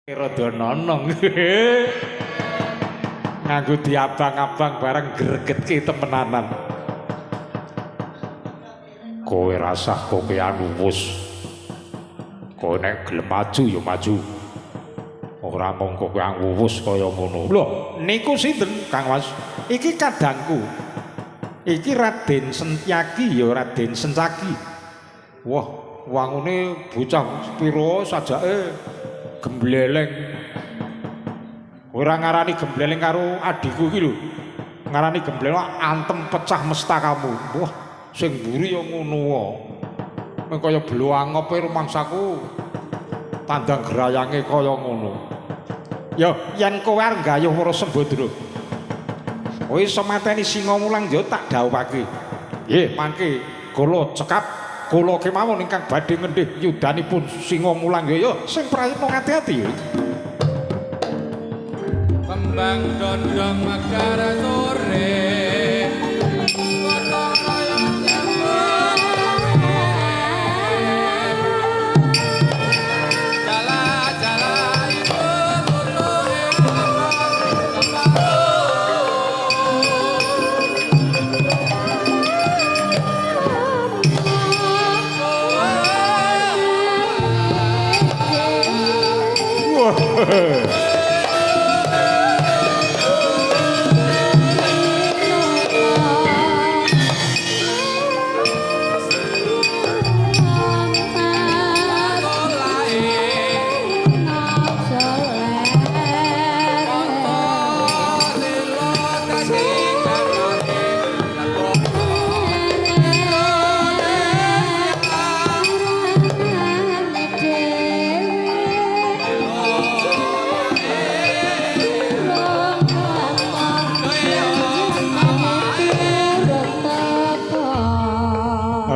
Rada nonong. Nganggo diabang-abang bareng gregetke temenanan. Kowe rasah kokean wus. Kowe nek gelem maju ya maju. Ora mung kokean wuwus kaya ngono. Lho, niku sinten, Kang Mas? Iki kadangku. Iki Raden Sentyaki ya Raden Sencaki. Wah, wangune bocah pira sajake gembleleng. Ora ngarani gembleleng karo adikku iki lho. Ngarani gembleleng antem pecah mestakamu. Wah, sing mburi ya ngono wae. Meng kaya bloangope rumangsaku. Tandang gerayange kaya ngono. Ya, yen kowe arep gayuh para Sembadra. Kowe iso mateni singa mulang ya tak dhawuhake. Nggih, mangke kula cekap kula kemawon ingkang badhe ngendhih yudanipun singa mulang ya sing prayitna ngati-ati ya. Kembang dondong mekar sore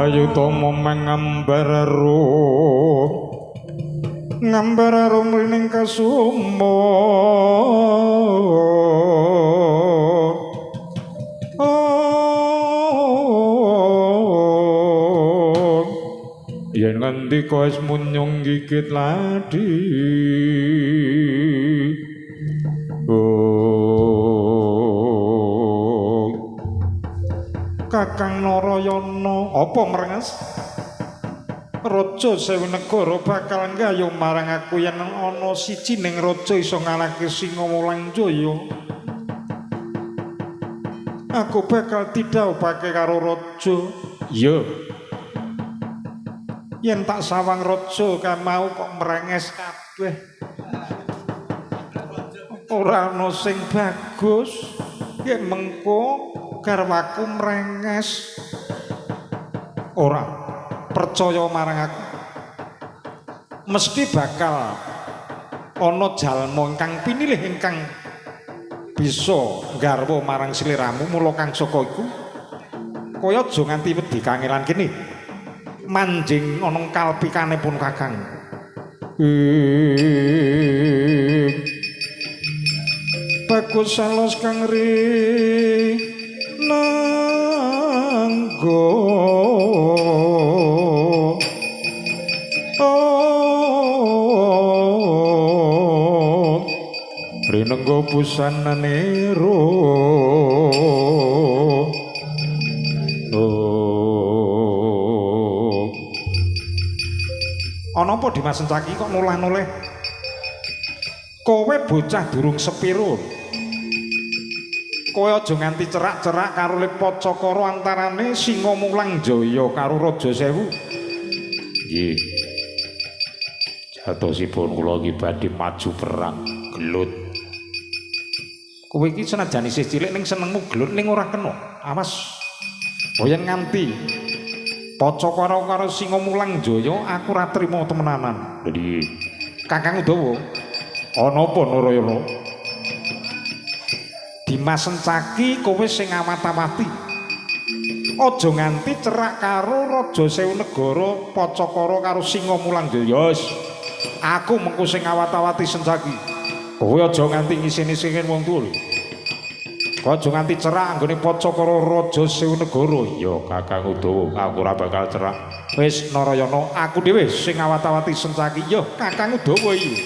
Ayu tomo ngambar rum ning kasumo yen ngendika wis munyung gigit ladi Kakang Narayana apa merenges Raja Sewu Negara bakal nggayuh marang aku yen ana siji ning raja iso ngalahke Singa Mulang Jaya. Aku bakal didhawuhake karo raja. Iya. Yen tak sawang raja kan mau kok merenges kabeh. Ora ana sing bagus. Yen mengko garwaku merenges. Ora percaya marang aku mesti bakal ana jalma ingkang pinilih ingkang bisa garwa marang sliramu mula kang saka iku kaya aja nganti wedi kangelan kene manjing ana kalpikane pun kakang bagus salos kang nanggo rinenggo busanane ro ana apa Dimas Sencaki kok noleh-noleh kowe bocah durung sepiro kowe aja nganti cerak-cerak karo Lepacakara antarane Singa Mulang Jaya karo Raja Sewu. Nggih. Jatosipun kula iki badhe maju perang gelut. Kowe iki senajan isih cilik ning senengmu gelut ning ora kena. Awas. Boyen nganti Pacakara karo Singa Mulang Jaya aku ora trima temenanan. Dadi Kakang Udawa ana apa Narayana? Dimas Sencaki kowe sing awat-awati. Aja nganti cerak karo Raja Sewu Negara Pacakara karo Singa Mulang Jaya. Aku mengko sing awat-awati Sencaki. Kowe aja nganti ngisin-isinin wong tuwa. Kowe aja nganti cerak anggone Pacakara Raja Sewu Negara. Ya Kakang Udawa, aku ora bakal cerak. Wis Narayana, aku dhewe sing awat-awati Sencaki. Ya Kakang Udawa iki.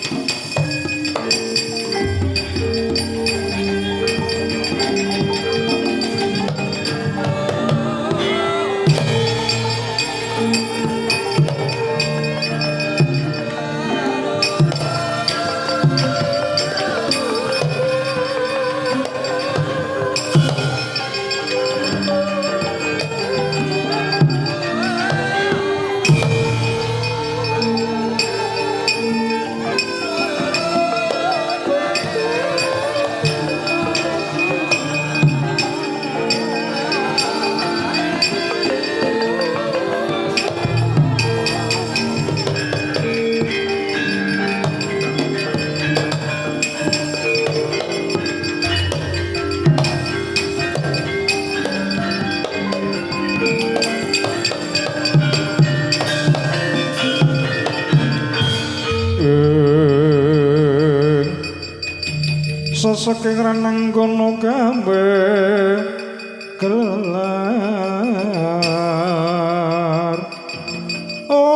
sesaking renang kono kabeh kelar oh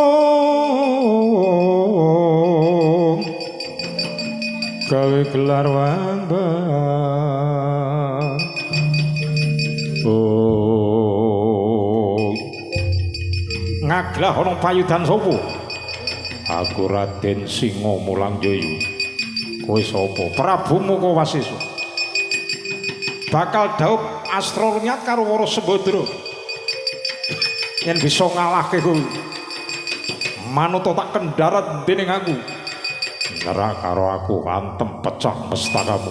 gawe gelar wambang oh ngaglah ana payudan sapa aku Raden Singa Mulangjaya kowe sapa Prabu Muka Wasisa bakal dhaup astra runyat karo Wara Sembadra yen bisa ngalahke kowe manut tak kendharat dening aku nyerah karo aku antem pecah mestakamu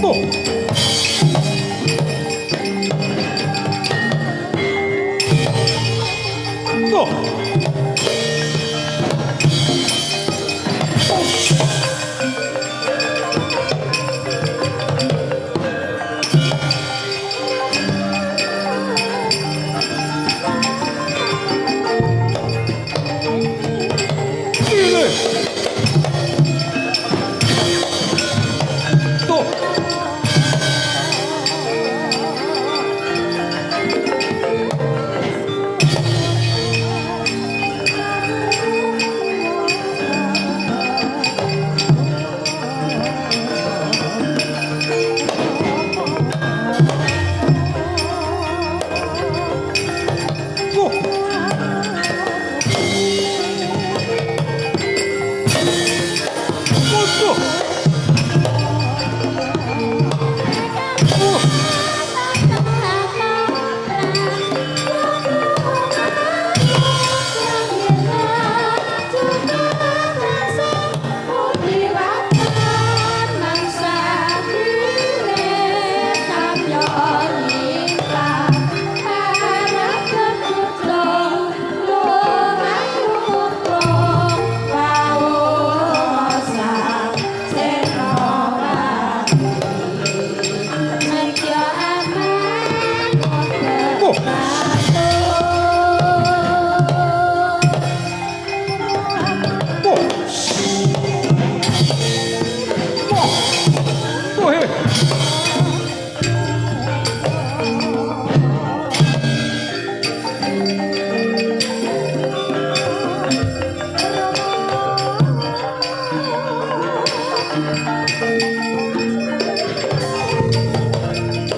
oh oh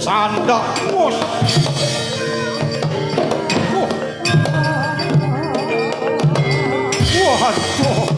Sandak bos. Waduh.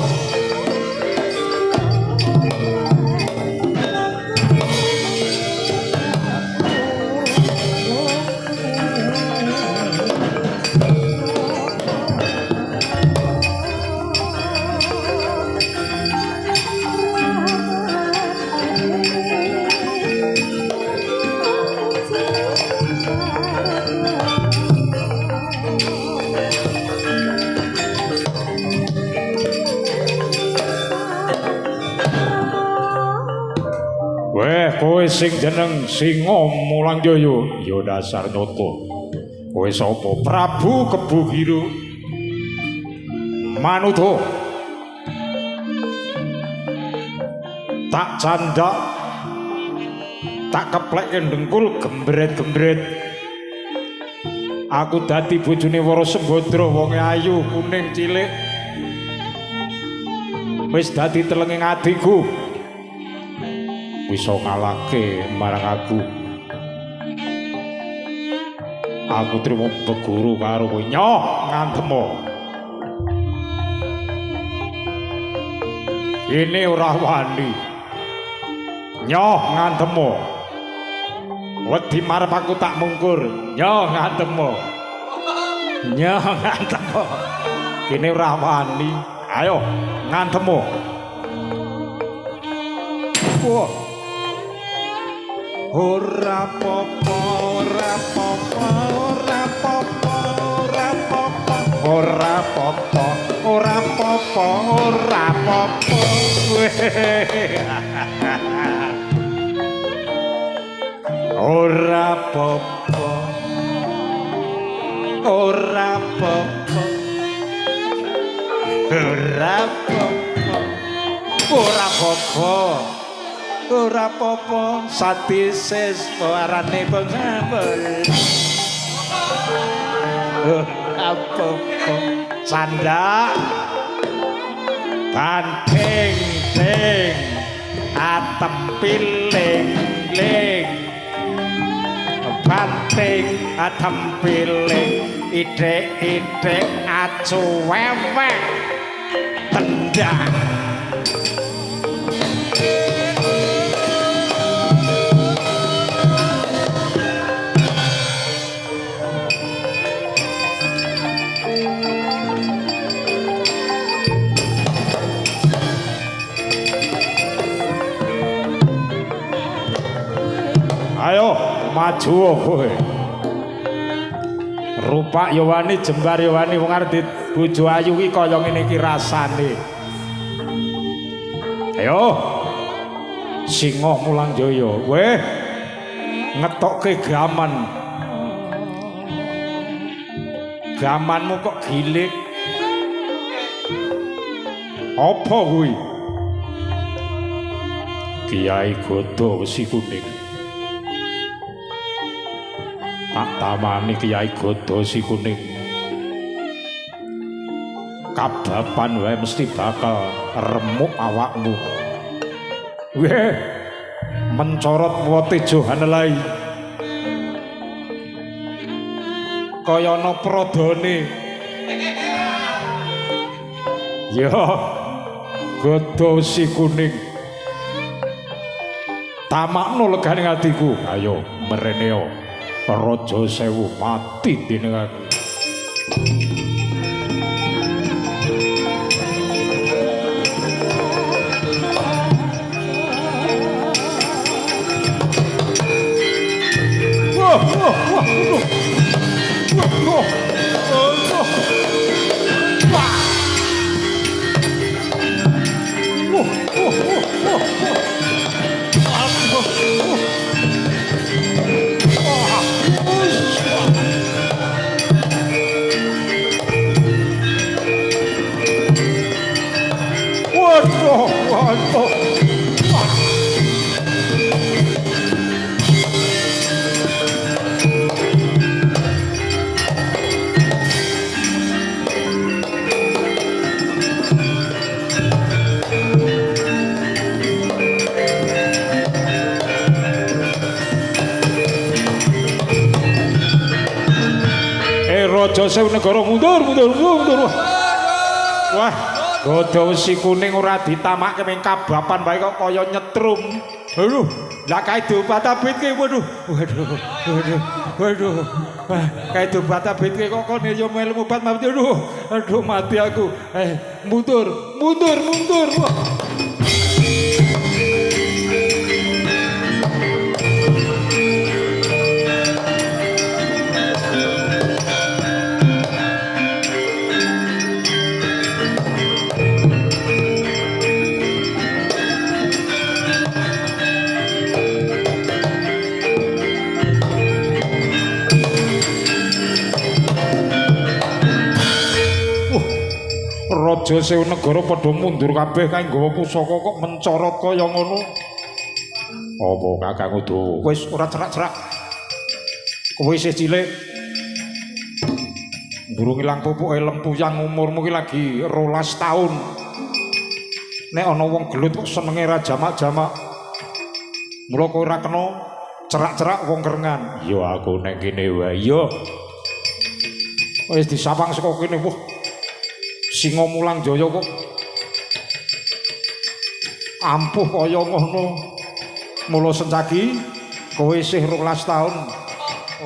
Kowe sing jeneng Singa Mulangjaya ya dasar nyoto. Kowe sapa? Prabu Kebugira Manuta. Tak candak tak keplekke ndengkul gembret-gembret. Aku dadi bojone Wara Sembadra wonge ayu kuning cilik. Wis dadi telenging adiku. Bisa ngalahke marang aku. Aku trimo beguru karo kowe nyoh ngantemo. Ini ora wani. Nyoh ngantemo. Wedi marep aku tak mungkur. Nyoh ngantemo. Nyoh ngantemo. Ini ora wani. Ayo ngantemo. Wah. Ora apa-apa, ora apa-apa, ora apa-apa, ora apa-apa, ora apa-apa, ora apa-apa, ora apa-apa. Ora apa-apa, ora apa-apa, ora apa-apa, ora apa-apa. Ora apa-apa, satises warane pengabel. Apa-apa, canda. Banting ting, atem piling-ling. Banting atem piling, ide-ide acu wewek. Tendang. Ayo maju kowe. Rupak ya wani, jembar ya wani, wong arep bojo ayu ki kaya ngene iki rasane. Ayo. Singa mulang jaya. Weh. Ngetokke gaman. Gamanmu kok gilik. Apa kuwi? Kiai Godo Wesi Kuning. Tak tamani Kiai Godo Wesi Kuning. Kabapan wae mesti bakal remuk awakmu. Weh, mencorot wote Johanelai. Kaya ana pradane. Ya, Godo Wesi Kuning. Tamakno legane atiku. Ayo mereneo. Raja Sewu mati dening aku. Raja Sewu Negara mundur. Wah, Godo Wesi Kuning ora ditamakke ming kabapan bae kok kaya nyetrum. Aduh, lah kae dobatabitke waduh. Wah, kae dobatabitke kok kene yo melu obat mati. Aduh mati aku. Mundur. Wah. Raja Sewu Negara padha mundur kabeh kae nggawa pusaka kok mencorot kaya ngono. Apa Kakang Udo? Wis ora cerak-cerak. Kowe isih cilik. Durung ilang pupuke lempuyang umurmu ki lagi 12 taun. Nek ana wong gelut kok senenge ra jamak-jamak. Mula kowe ora kena cerak-cerak wong kerengan. Ya aku nek kene wae ya. Wis disapang saka kene. Wah. Singa mulang jaya kok ampuh kaya ngono. Mula Sencaki kowe isih 12 taun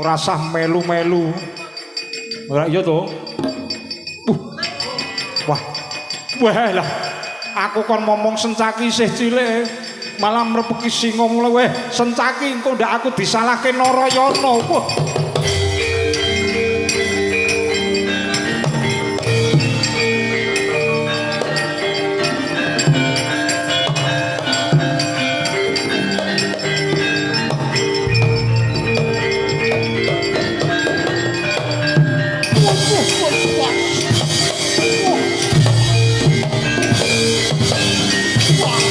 ora sah melu-melu. Ora iya to? Wah lah aku kon ngomong Sencaki isih cilik malah mrepeki singa mulai. Weh Sencaki engko ndak aku disalahke Narayana. Wah Wah!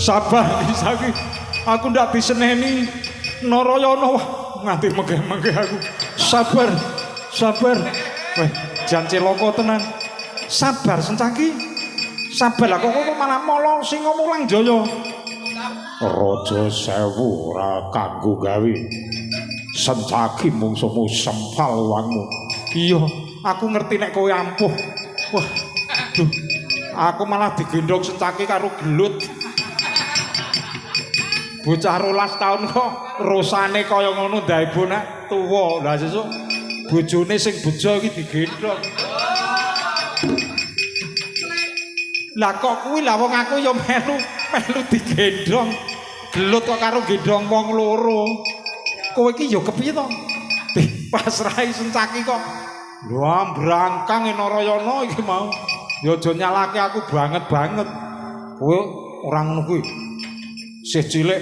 Sabar saiki. Aku ndak diseneni Narayana nganti megeh-megeh aku. Sabar. Sabar. Weh, jan celaka tenan. Sabar Sencaki. Sabar lah kok malah molo Singa Mulang Jaya. Raja Sewu ora kanggo gawe. Sencaki mungsumu sempal wangmu. Iya, aku ngerti nek kowe ampuh. Wah, duh. Aku malah digendhong Sencaki karo gelut. Bocah 12 taun kok rusane kaya ngono ndae bonak tuwa. Lah sesuk bojone sing bejo iki digendhong. Lah kok kuwi lah wong aku ya melu digendhong. Gelut kok karo gendhong wong loro. Kowe iki ya kepiye to? Pasrahi Sencaki kok. Lho ambrangkang Narayana iki mau. Ya aja nyalake aku banget. Kowe ora ngono kuwi. Sih cilik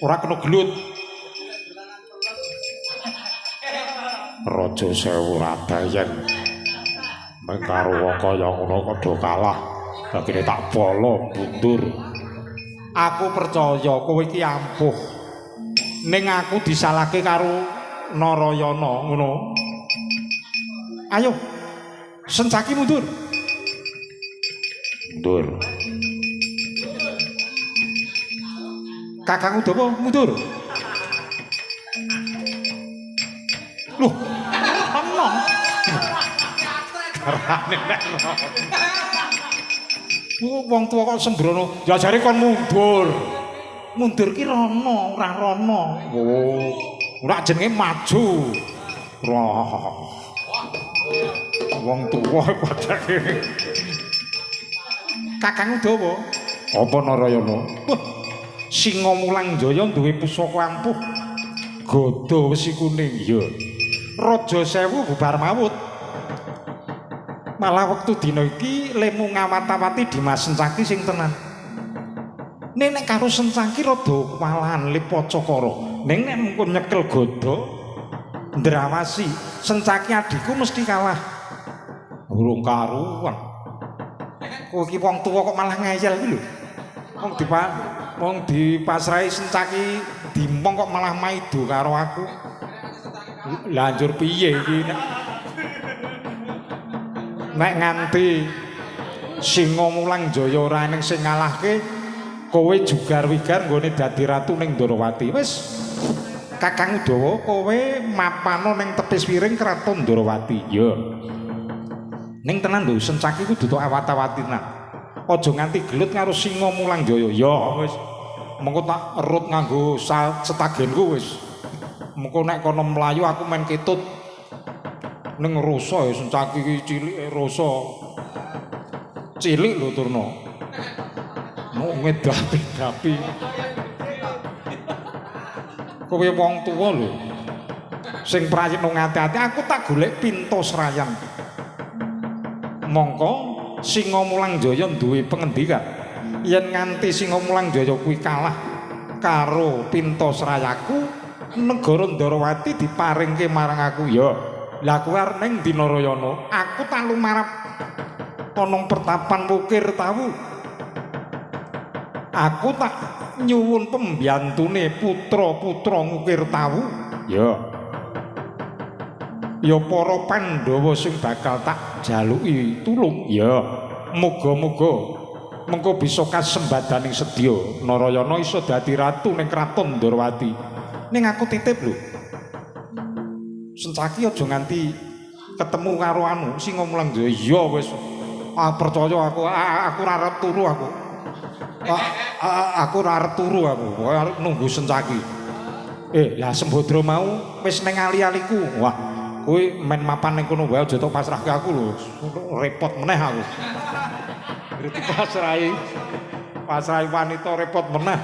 ora kena gelut. Raja Sewu Radayan mengkaro wong kaya ngono padha kalah. Dagine tak polo mundur. Aku percaya kowe iki ampuh. Ning aku disalahke karo Narayana ngono. Ayo. Sencaki mundur. Mundur. Kakang Udawa mundur. Loh, ana. Karane nek. Wong tuwa kok sembrono, jajare kon mundur. Mundur ki rono, ora rono. Oh, ora jenenge maju. Roh. Wong tuwa padake. Kakang Udawa, apa Narayana? Wah, Singa Mulang Jaya duwe pusaka ampuh. Gada wesi kuning ya. Raja Sewu bubar mawut. Malah wektu dina iki lemu ngawat-awati Dimas Sencaki sing tenan. Ning nek karo Sencaki rada walahan Lipacakara. Ning nek mengko nyekel gada ndrawasi Sencaki adikku mesti kalah. Urung karuan. Kowe iki wong tuwa kok malah ngeyel iki lho. Wong dipasrahi Sencaki dimpong kok malah maido karo aku. Lanjur piye iki nek nganti Singa Mulang Jaya ora ning sing ngalahke kowe jugar-wigar nggone dadi ratu ning Ndarawati. Wis Kakang Udawa kowe mapano ning tepis piring kraton Ndarawati. Ya. Ning tenan lho Sencaki kudu tok awat-awati tenan. Aja nganti gelut karo Singa Mulang Jaya. Ya wis. Mengko tak erut nganggo setagenku wis. Mengko nek kono mlayu aku main ketut ning rasa ya Sencaki iki cilik rasa. Cilik lho turno. Mau ngedapi-dapi. Kowe wong tuwa lho. Sing prayitna ngati-ati aku tak golek Pintasrayan. Mongko Singa Mulang Jaya duwe pengendikan. Yen nganti Singa Mulang Jaya kuwi kalah karo Pintasrayaku, negara Ndarawati diparingke marang aku ya. Lah kuwi arep ning di Narayana, aku tak lumarap ana pertapan Wukir Tawu. Aku tak nyuwun pembiyantune putra-putra Wukir Tawu. Ya. Ya para Pandhawa sing bakal tak jaluki tulung. Ya. Muga-muga mengko bisa kasembadaning sedya Narayana iso dadi ratu ning kraton Ndarawati. Ning aku titip lho. Sencaki aja nganti ketemu karo anu Singa Mulang Jaya. Ya wis. Percaya aku ora arep turu aku. Aku ora arep turu aku. Arep nunggu Sencaki. Lah Sembadra mau wis ning ali-aliku. Wah, kowe men mapan ning kono wae aja tok pasrahke aku lho. Repot meneh aku. Pasrahi wanita repot meneh.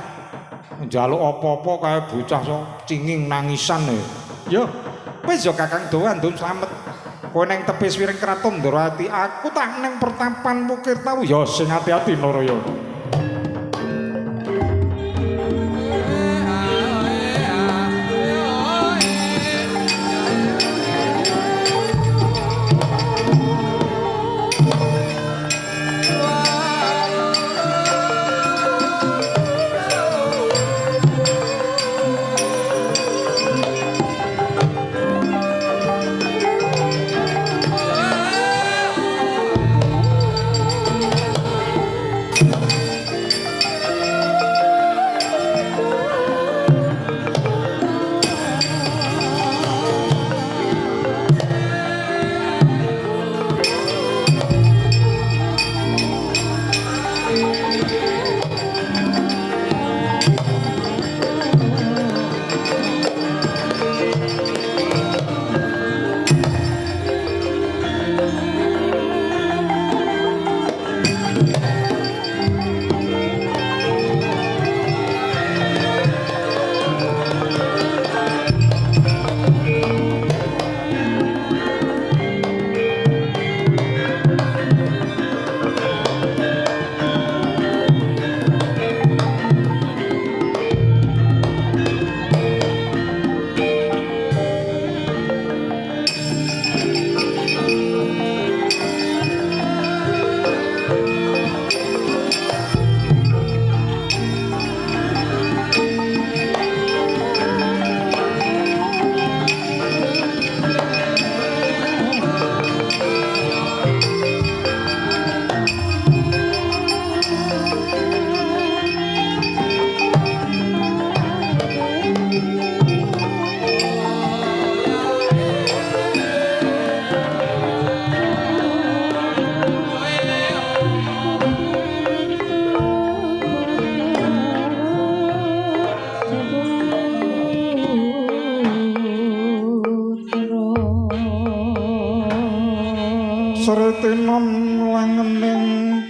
Njaluk apa-apa kae bocah sok cinging nangisan ya. Wis ya Kakang Dawa andum slamet. Kowe ning tepis wiring kraton Ndarawati, aku tak ning pertapan Wukir Tawu. Ya sing ati-ati Narayana.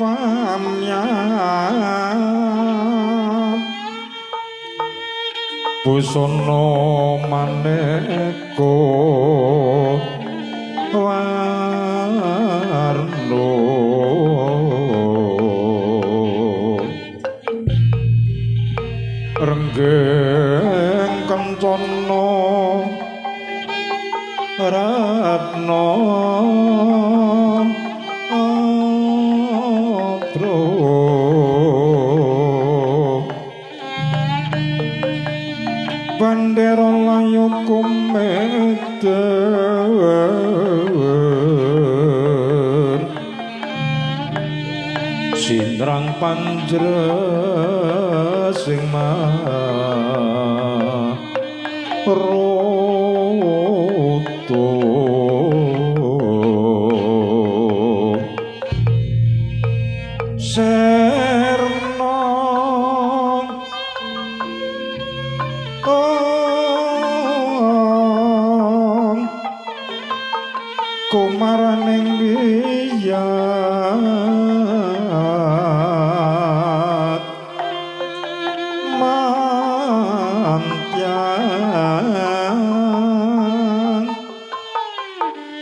pamyat busana maneka warna renggeng kencana ratna atro bandera layu kumeder sindrang panjresing roto serna kumaraning wiyat mantyan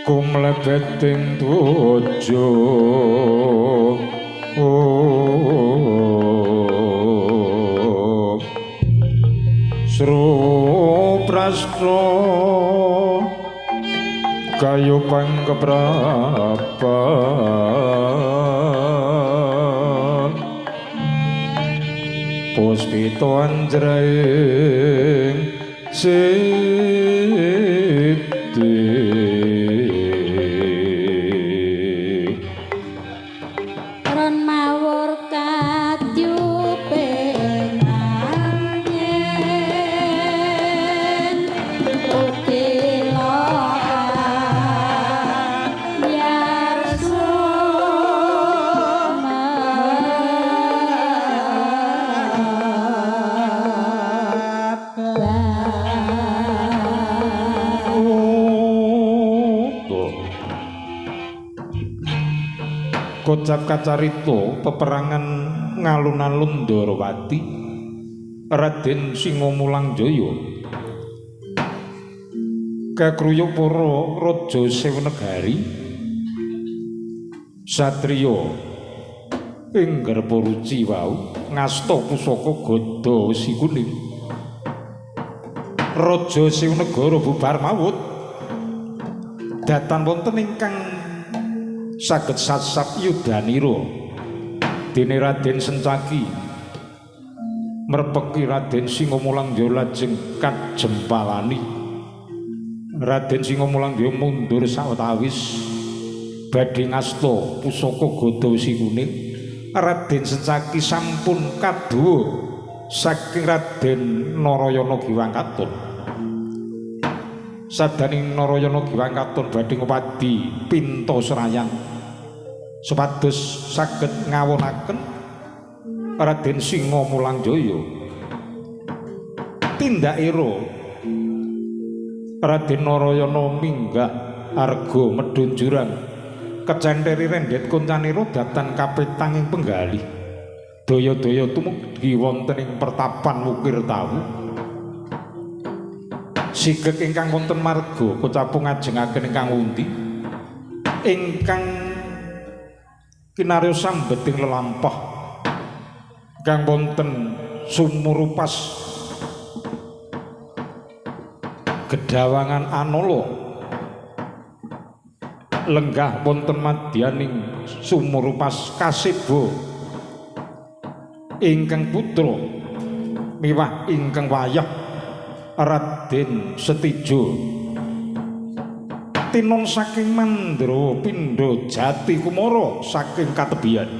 kumlebeting bojo Sruprasna kayu pangkeprapan puspita anjraing siti ron mawur katyuping angin utila yarsu kocap kacarita peperangan ngalun-alun Ndarawati Raden Singomulang Jaya kakruya para raja Sewenegari satriya ing garpa ruci wau ngasta pusaka gada wesi kuning raja Sewenegara bubar mawut datan wonten ingkang saged sasap yudanira dene Raden Sencaki merpeki Raden Singomulang Jaya lajeng kajempalani Raden Singomulang Jaya mundur sawetawis badhe ngasta pusaka gada wesi kuning Raden Sencaki sampun kadhuwa saking Raden Narayana Giwangkaton sadaning Narayana Giwangkaton badhe ngupadi pinta serayang supados saged ngawunaken Raden Singomulang Jaya tindakira Raden Narayana minggah arga medhun jurang kecenteri rendet koncanira datan kapitanging penggalih daya-daya tumugi wonten ing pertapan Wukir Tawu sigek ingkang wonten marga kocapung ngajengaken ingkang undi ingkang kinarya sambeting lelampah kang wonten sumurupas Gedawangan Anala lenggah wonten madyaning sumurupas Kaseba ingkang putra miwah ingkang wayah Raden Setijo tinon saking Mandra Pindha Jati Kumara saking katebian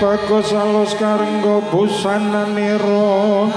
Bagus alus karengga busananira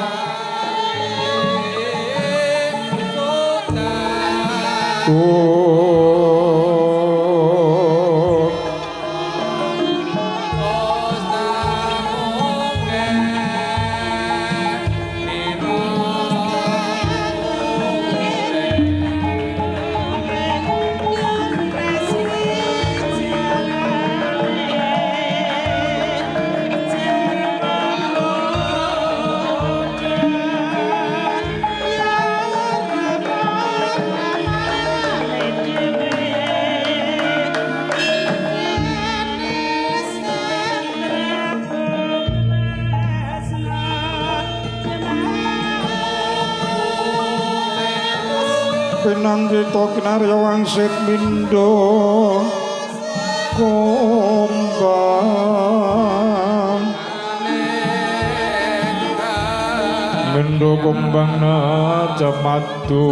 pinanggita kinarya wangsit mindha kumbang mindha kumbang najamadu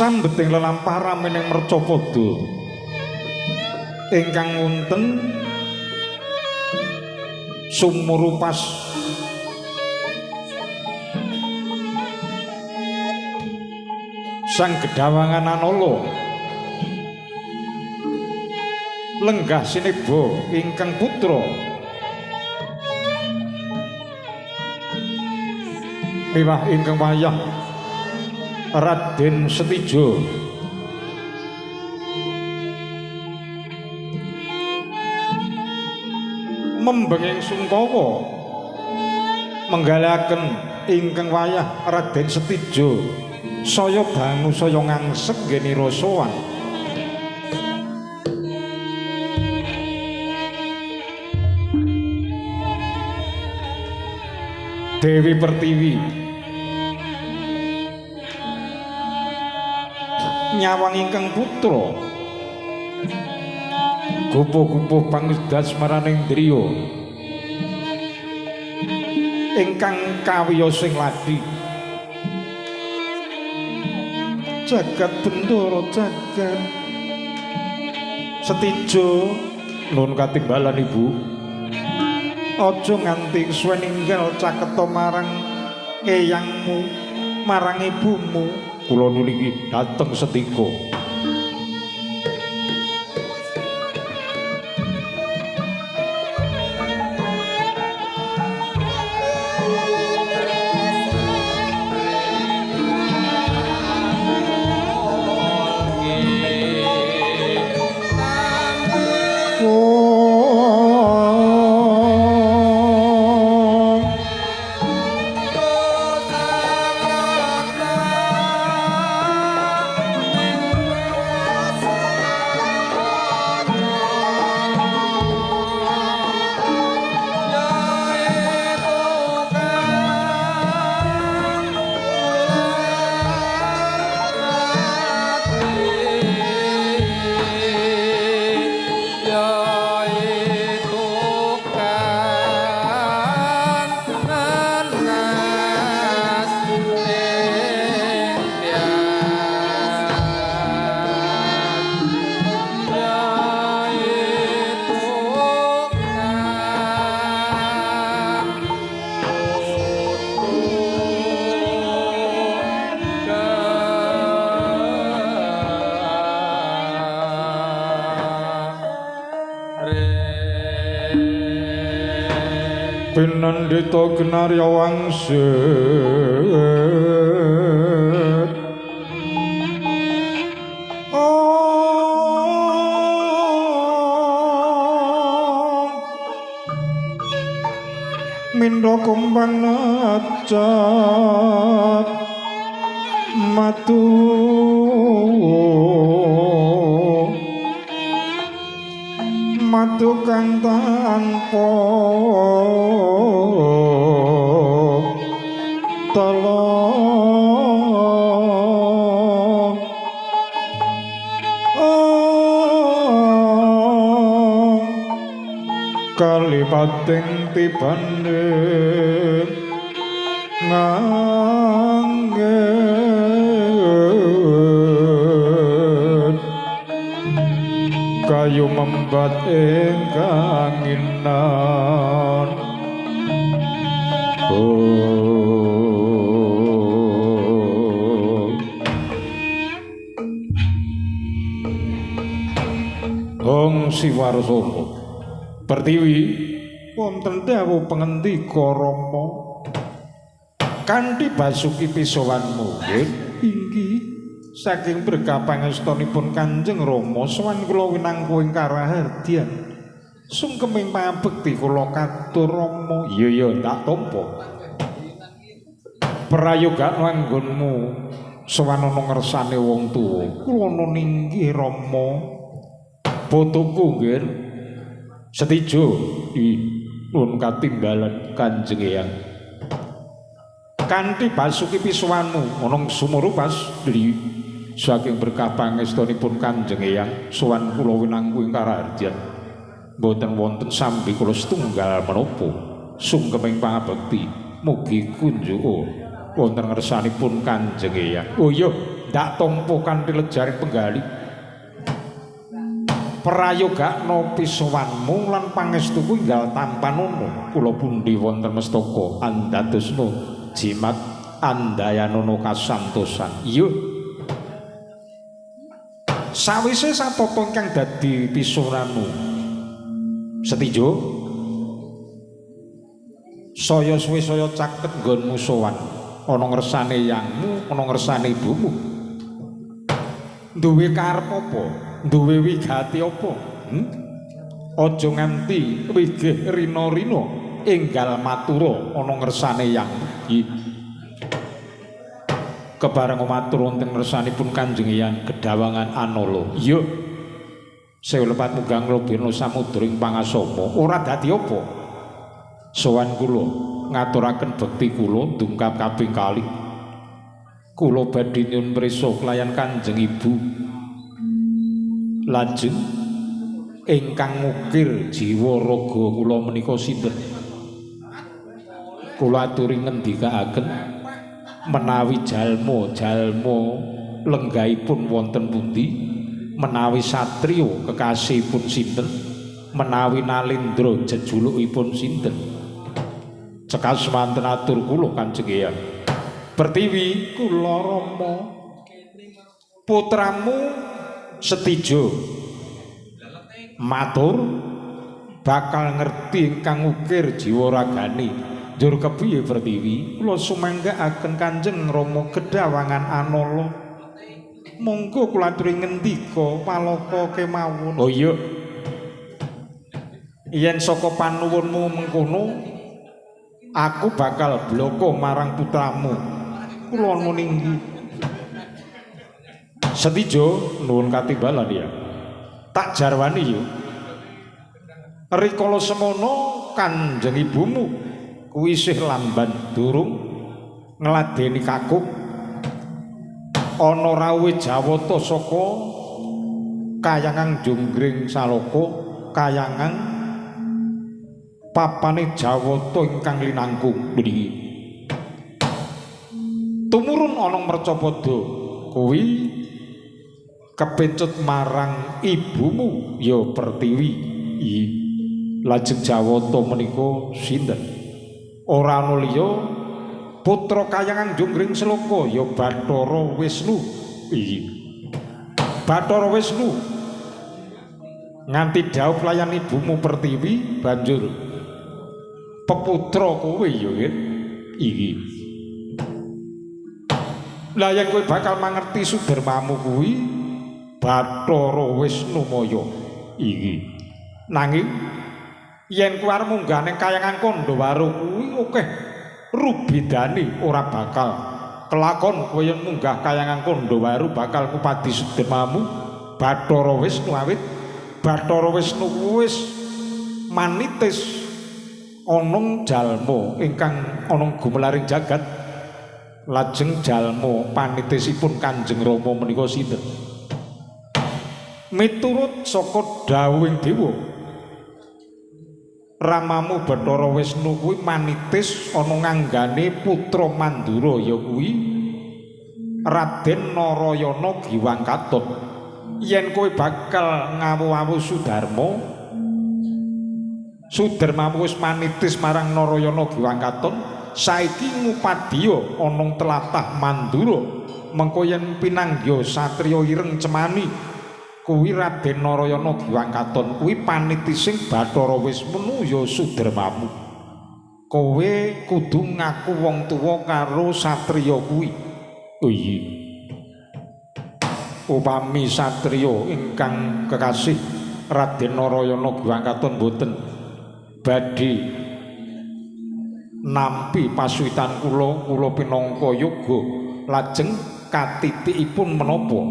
sambeting lelampah ramening mercapada ingkang wonten sumurupas Sang Gedhawangan Anala lenggah sineba ingkang putra miwah ingkang wayah Raden Setija membenging sungkawa menggalaken ingkang wayah Raden Setija saya bangu saya ngangsek nggeni sowan Dewi Pertiwi nyawang ingkang putra gupuh-gupuh pangisdas maraning driya ingkang kawiyosing ladi jagat bendoro jagat Setija nuwun katimbalan ibu aja nganti suwe ninggal caketa marang eyangmu marang ibumu kula nulungi dateng Setika Pinandhita Ginarya Wangsit Mindha kumbang nacat matu matu kang tanpa tolong kalipating tibanding nganggen kayu membat ingkang inan Hong Siwarsana Pertiwi wonten dawuh pangendika Rama kanthi Basuki pisowanmu inggih saking berkah pangestunipun Kanjeng Rama sowan kula winangka ing karahardyan sungkeming pangabekti kula katur Rama iya tak tampa prayoga anggonmu sowan ana ngersane wong tuwa kula ninggih Rama putuku nggih setijo nuwun katimbalan Kanjeng Eyang kanthi Basuki pisowanmu ana sumurupas dri saking berkah pangestunipun Kanjeng Eyang sowan kula winangku ing karahardyan boten wonten sambi kula setunggal menapa sungkeming pangabekti mugi kunjuk wonten ngersanipun Kanjeng Eyang oh iya ndak tampa kanthi lejaring penggalih prayogakna pisowanmu lan pangestuku enggal tampanana kula pundi wonten mestaka andadosna jimat andayanana kasantosan iya sawise satata ingkang dadi pisowanmu setijo saya suwe saya caket nggonmu sowan ana ngersane yangmu ana ngersane ibumu duwe karep apa duwe wigati apa aja nganti wigih rina-rina enggal matura ana ngersane yang kebareng matur wonten ngersanipun Kanjeng Eyang Gedhawangan Anala iya saya lepat mugang lobena samudra ing pangasama ora dadi apa sowan kula ngaturaken bekti kula ndungkap kaping kalih kula badhe nyuwun prisa kelayan Kanjeng Ibu lajeng ingkang ngukir jiwa raga kula menika sinten kula aturi ngendikaaken menawi jalma lenggahipun wonten pundi menawi satriya kekasihipun sinten menawi Nalendra jejulukipun sinten cekal semanten atur kula Kanjeng Eyang Pertiwi kula Rama putramu Setijo matur bakal ngerti ingkang ukir jiwa ragane njur kepiye Pertiwi kula sumanggaaken Kanjeng Rama Gedhawangan Anala monggo kula aturi ngendika palaka kemawon oh iya yen saka panuwunmu mengkono aku bakal bloko marang putramu kula nuwun inggih Setijo nuwun katimbalan ya tak jarwani yo rikala semono Kanjeng ibumu kuwi isih lamban durung ngladeni kakung ana rawuhe Jawata saka Kayangan Jonggring Salaka Kayangan papane Jawata ingkang linangkung mriki tumurun ana Mercapada kuwi kepencut marang ibumu ya Pertiwi lajeng Jawata menika sinten ora ana liya putra Kayangan Jonggring Salaka ya Bathara Wisnu Bathara Wisnu nganti dawuh layan ibumu Pertiwi banjur peputra kowe ya nggih iki lah yen kowe bakal mangerti Sudarmamu kuwi Bathara Wisnumaya iki nanging yen kowe arep munggah ning Kahyangan Kandawara kuwi akeh rubedane ora bakal kelakon kowe yen munggah Kahyangan Kandawara bakal kupadi Sudarmamu Bathara Wisnu awit Bathara Wisnu wis manitis ana jalma ingkang ana gumelaring jagat lajeng jalma panitisipun Kanjeng Rama menika sinten miturut saka dawuhing dewa ramamu Bathara Wisnu kuwi manitis ana nganggane putra Mandura ya kuwi Raden Narayana Giwangkatun yen kowe bakal ngawu-awu Sudarmamu wis manitis marang Narayana Giwangkatun saiki ngupadiya ana tlatah Mandura mengko yen pinanggya satriya ireng cemani kuwi Raden Narayana Giwangkatun kuwi panitising Bathara Wisnu ya Sudarmamu kowe kudu ngaku wong tuwa karo satriya kuwi oh iya upami satriya ingkang kekasih Raden Narayana Giwangkatun boten badhe nampi pasuwitan kula pinangka yoga lajeng katitikipun menapa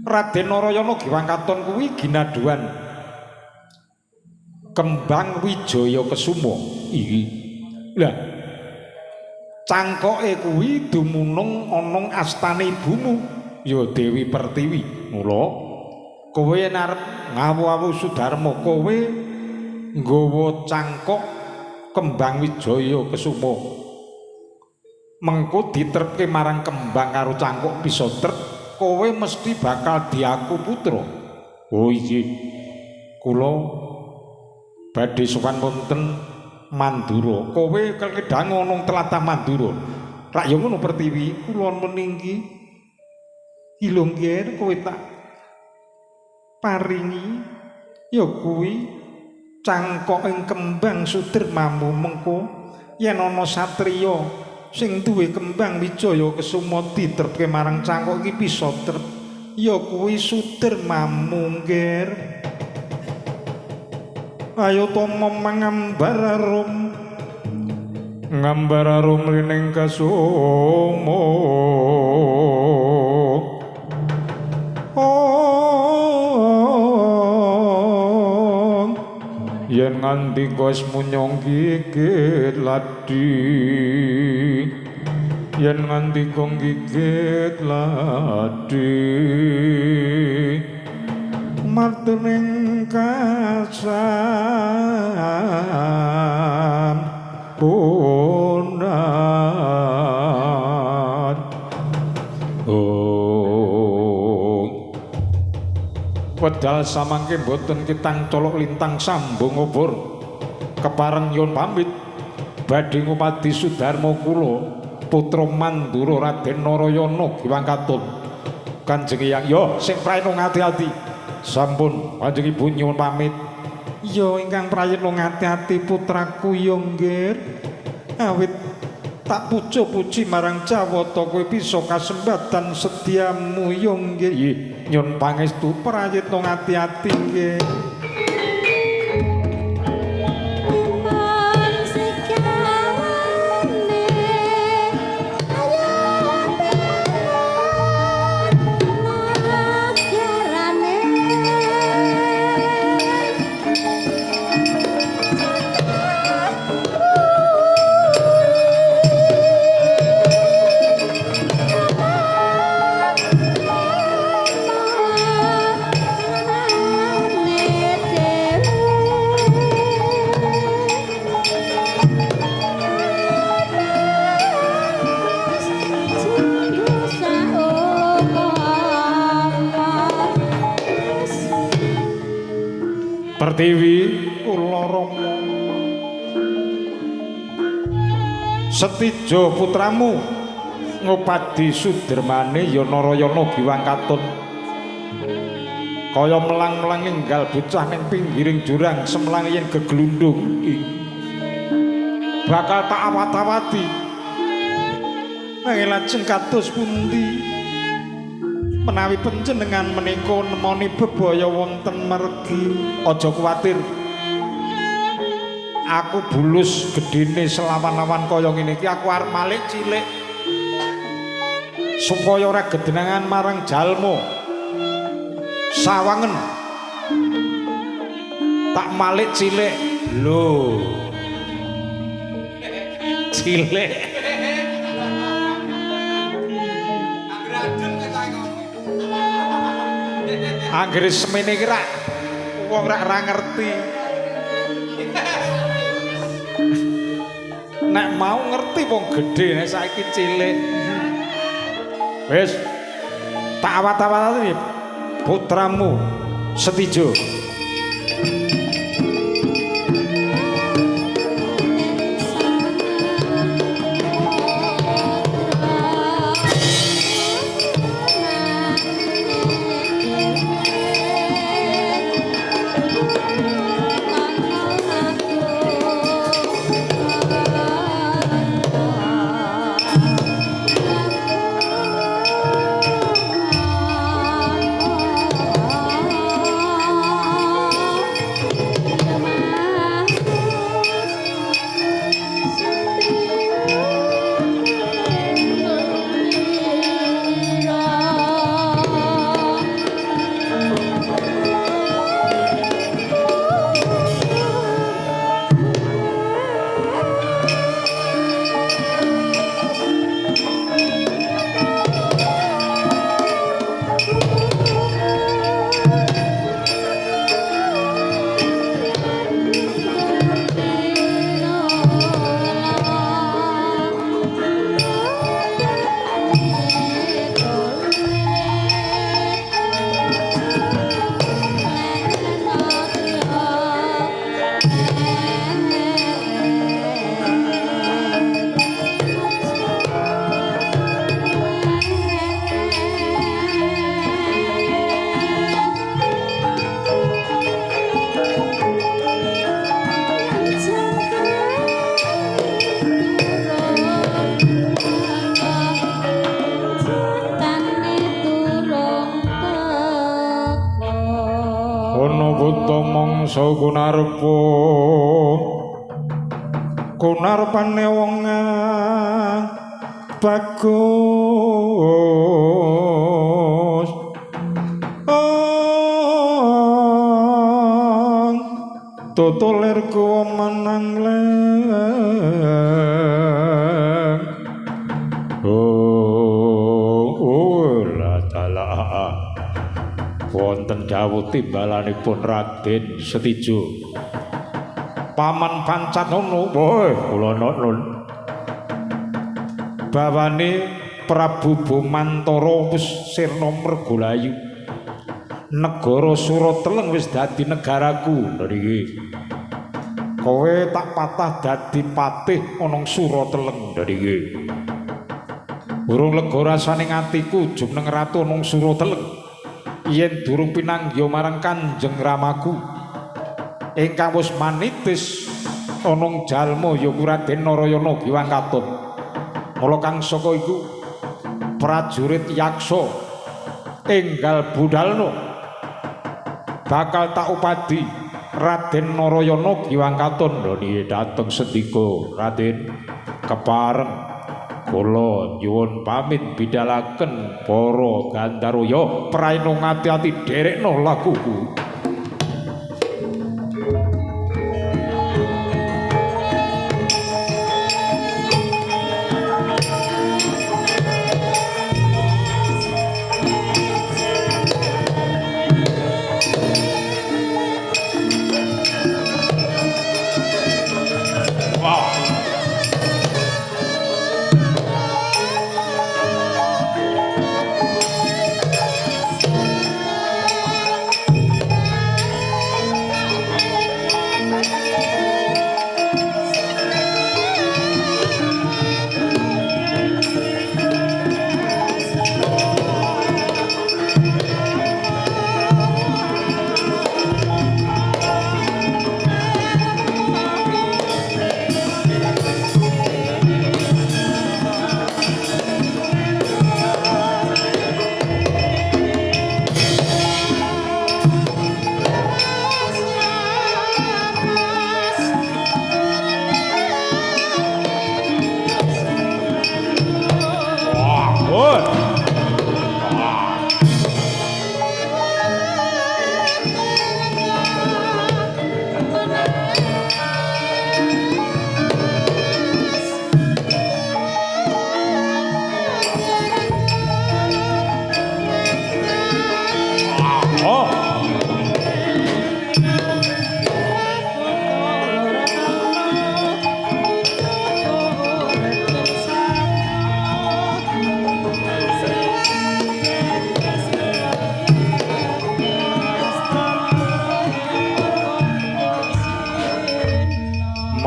Raden Narayana Giwangkatun kuwi ginaduan kembang Wijaya Kesuma iki lah cangkoke kuwi dumunung ana astane ibumu ya Dewi Pertiwi mula kowe yen arep ngawu-awu Sudarma kowe nggawa cangkok kembang Wijaya Kesuma mengko diterepke marang kembang karo cangkok bisa trep kowe mesti bakal diaku putra oh iya kula badhe sowan wonten Mandura kowe kekedang ana tlatah Mandura rak ya ngono Pertiwi kula meninggi ilungger kowe tak paringi ya kuwi cangkok ing kembang Sudarmamu mengko yen ana satriya sing duwe kembang Wijaya Kesuma diterepke marang cangkok iki bisa trep ya kuwi Sudarmamu ngger ayo tama ngambar arum rining kasuma yen nganti kos munyong gigit ladi yen nganti kong gigit ladi martening kasam punat wedal samangke boten kitang colok lintang sambung obor kepareng yon pamit badhe ngupadi Sudarma kula putra Mandura Raden Narayana Giwangkatun Kanjeng Hyang yo sing praenung ati-ati sampun Kanjeng Ibu nyuwun pamit yo ingkang praenung ati-ati putraku yo nggih awit tak puja-puji marang Jawata kowe bisa kasembatan sediamu yo nggih nyun pangestu prayitna ati-ati nggih Pertiwi kula Rama Setija putramu ngupadi Sudarmane ya Narayana Giwangkatun kaya melang-melang enggal bocah ning pinggiring jurang semlang yen geglundung bakal tak awat-awati nanging lajeng kados pundi menawi panjenengan menika nemoni bebaya wonten mergi aja kuwatir aku bulus gedene selawan-lawan kaya ngene iki aku arep malik cilik supaya ora gedenangan marang jalma sawangen tak malik cilik lho cilik anggere semene iki rak wong rak ora ngerti nek mau ngerti wong gedhe nek saiki cilik wis tak awat-awati putramu Setijo kunarpane wong bagus tutulerku menang leng la dalah wonten dawuh timbalanipun Raden Setijo Paman Pancanono woh kula nun bawane Prabu Bomantara wis sirna mergolayu negara Surateleng wis dadi negaraku niki kowe tak patah dadi patih ana Surateleng niki burung lega rasane atiku jumeneng ratu ana Surateleng yen durung pinanggih marang Kanjeng Ramaku ingkang wis manitis ana jalma ya Raden Narayana Giwangkatun mula kang saka iku prajurit yaksa enggal budalna bakal tak upadi Raden Narayana Giwangkatun niki dateng sendika Raden kepareng kula nyuwun pamit bidhalaken para Gandharwa praenung ati-ati derekno laguku.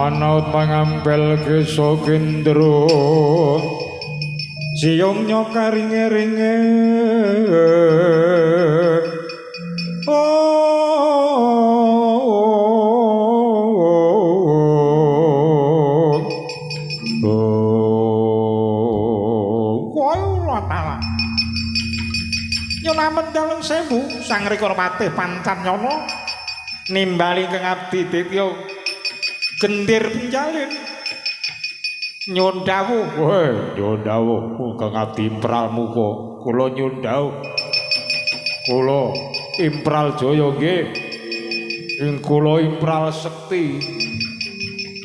manaut mangampel kesa kendro siung nyokaringe-ringe Yonamen dalem sewu sang rikala patih Pancanyana nimbali kang abdi ditya gendir penjalin nyuwun dawuh nyuwun dawuh kang abdi impral muka kula nyuwun dawuh kula impral jaya nggih ing kula impral sekti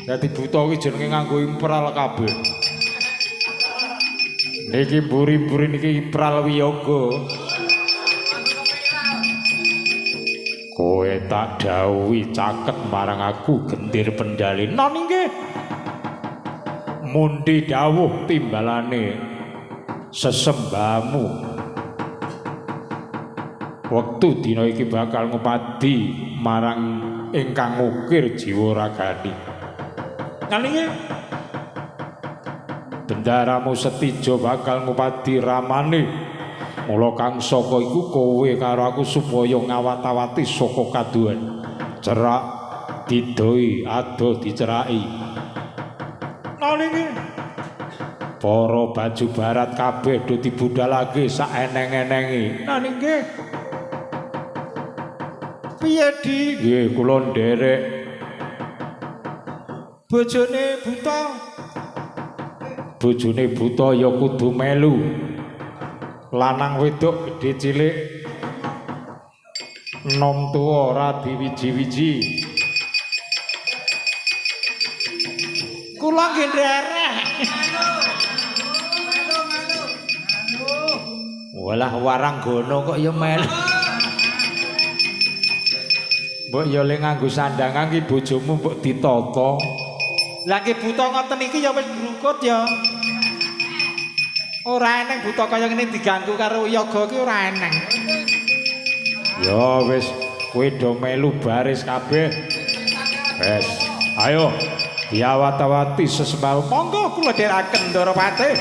dadi buta iki jenenge nganggo impral kabeh niki mburi-mburi niki impral wiyaga kowe tak dawuhi caket marang aku gendir pendali non inggih mundi dawuh timbalane sesembahmu wektu dina iki bakal ngupadi marang ingkang ngukir jiwa ragani non inggih bendaramu Setijo bakal ngupadi ramane mula kang saka iku kowe karo aku supaya ngawat-awati saka kaduan cerak didoi ado diceraki naliki para baju barat kabeh do dibudhalake sak eneng-enenge naliki piye di nggih kula nderek bojone buta ya kudu melu lanang wedok gedhe cilik nom tuwa ora diwiji-wiji kula nggih nderek walah warang gono kok ya melu mbok ya le nganggo sandangan ki bojomu mbok ditata lah ki buta ngoten iki ya wis brungkut ya ora eneng buta kaya ngene diganggu karo yoga ki ora eneng. Ya wis kowe do melu baris kabeh. Wes, ayo diawat-awati sesembah. Monggo kula dherekaken Ndara Patih.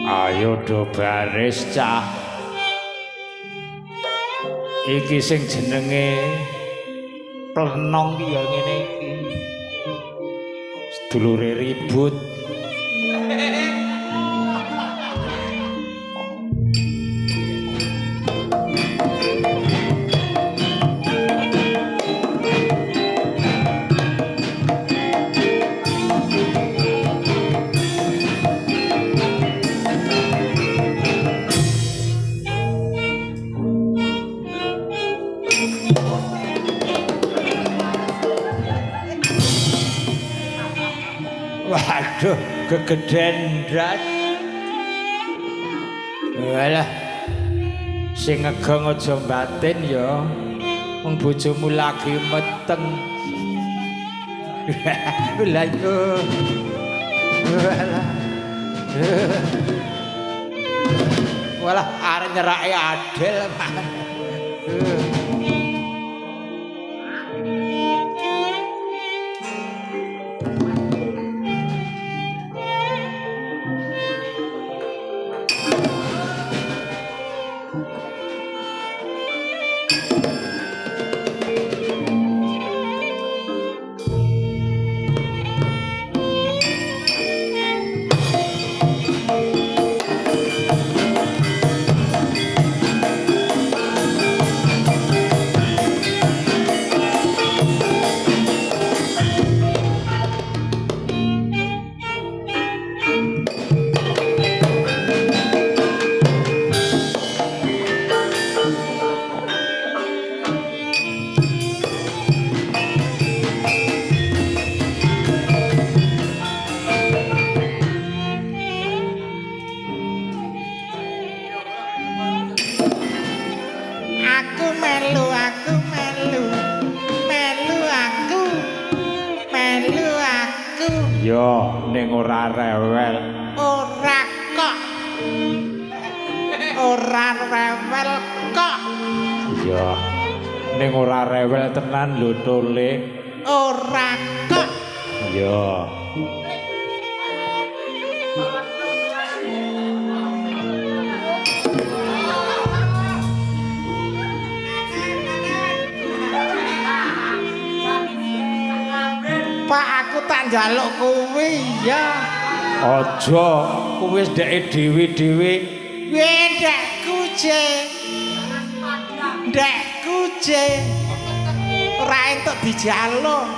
Ayo baris cah iki sing jenenge plenong iki ya ngene iki sedulure ribut Aduh, kegeden ndas. Walah. Sing ngegong aja batin ya. Wong bojomu lagi meteng. Lah yo. Walah arep nyerake adil. Yo ning ora rewel. Ora kok. Ora rewel kok. Yo ning ora rewel tenan lho Tole. Ora kok. Yo. Pak aku tak njaluk kuwi ya. Aja kuwi wis ndeke dhewe-dhewe. Ndekku je. Ndekku je. Ora entuk dijaluk.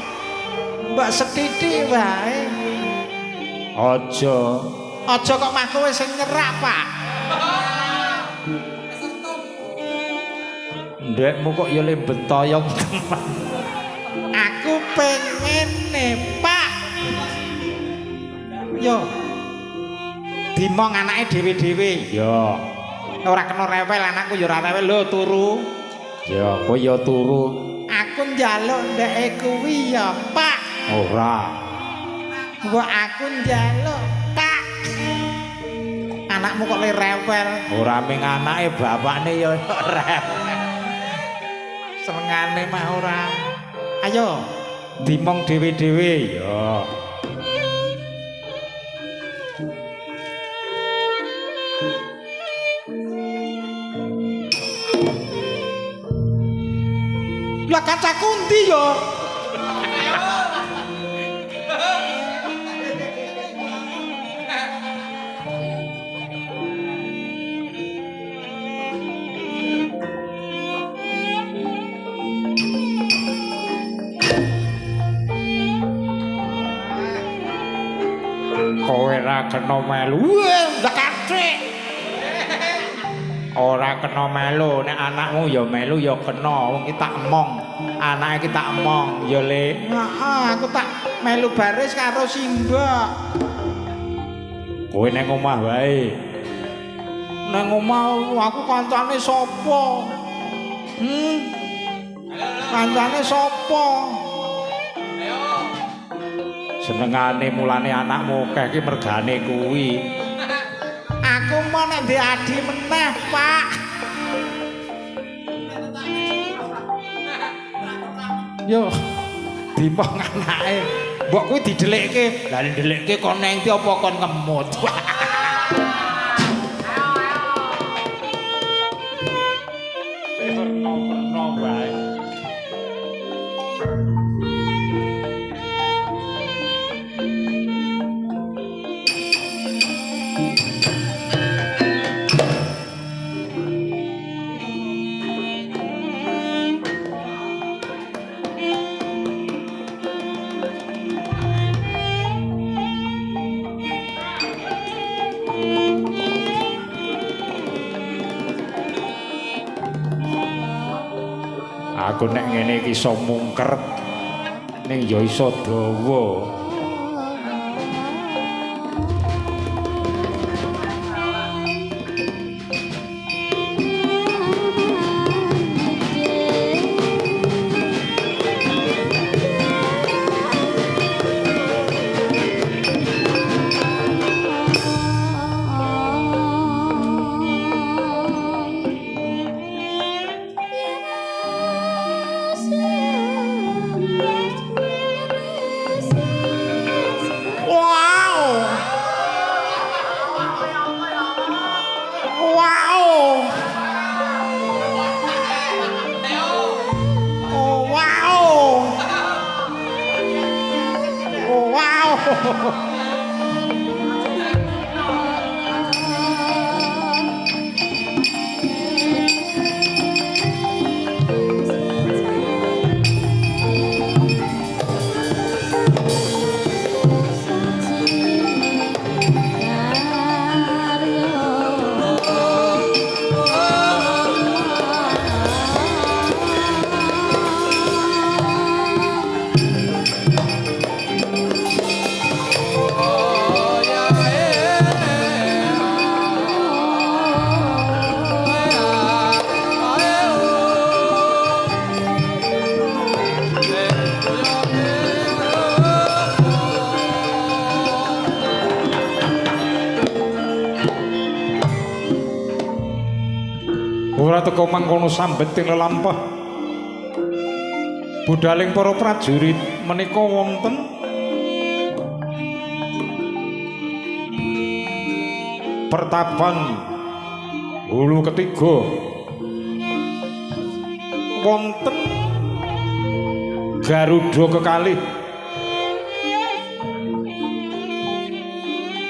Mbak sethithik wae. Aja. Aja kok mah kowe sing nyerak, Pak. Ndekmu kok ya le bentoyong teman. Aku pengen Pak. Yo. Dimong anake dhewe-dhewe. Yo. Ora kena rewel anakku ya ora rewel lho turu. Yo, kowe ya turu. Aku njaluk ndeke kuwi ya, Pak. Ora. Mbok aku njaluk, Pak. Anakmu kok le rewel. Ora ming anake bapakne ya rewel. Senengane mah ora. Ayo, dimong dhewe-dhewe ya. lah kacaku ndi yo? Kowe ra kena melu. Lah kathik. Ora kena melu, nek anakmu ya melu ya kena. Wong ki tak emong. Anake ki tak emong ya Le. Heeh, aku tak melu baris karo Simba. Kowe nang omah wae. Nang omah aku kancane sapa? Kancane sapa? Senengane mulane anakmu akeh ki mergane kuwi. Aku mau nek ndek adi meneh, Pak. Yo, dimong anake. Mbok kuwi didelikke. Lah ndelikke kon nang ndi apa kon ngemut. Perno wae. Aku nek ngene iki iso mungker ning ya iso dawa. ora teka mangkono sambet ing lelampah budhaling para prajurit menika wonten pertapan hulu ketiga wonten Garuda kekalih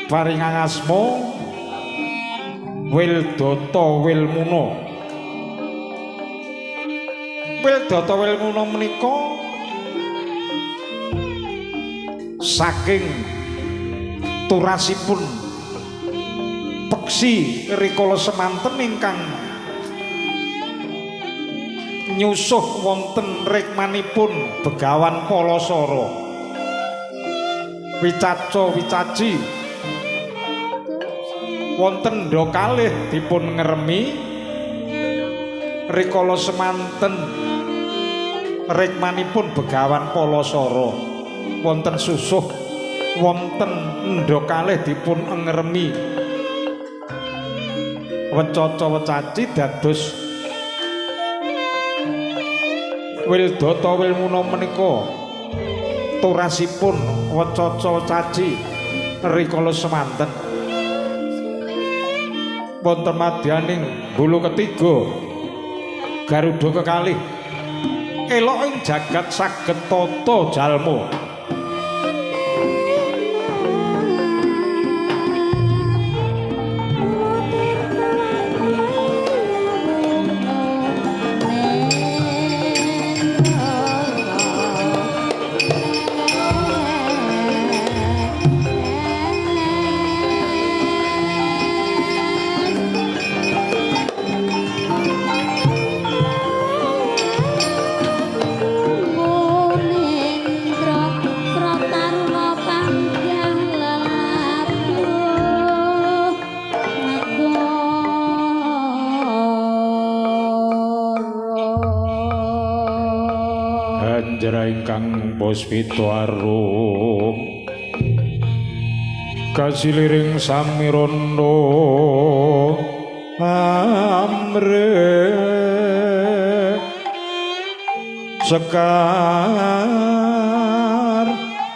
paringang asma Wildata Wilmuna. Wildata Wilmuna menika saking turasipun peksi rikala semanten ingkang nyusuh wonten rikmanipun Begawan Palasara wicaca wicaci wonten ndo kalih dipun ngeremi rikala semanten rikmanipun Begawan Palasara wonten susuh wonten ndo kalih dipun ngeremi wecaca wecaci dados Wildata Wilmuna menika turasipun wecaca wecaci rikala semanten wonten madyaning hulu ketiga Garuda kekalih elok ing jagat saged tata jalma ingkang puspita arum kasiliring samirana amre sekar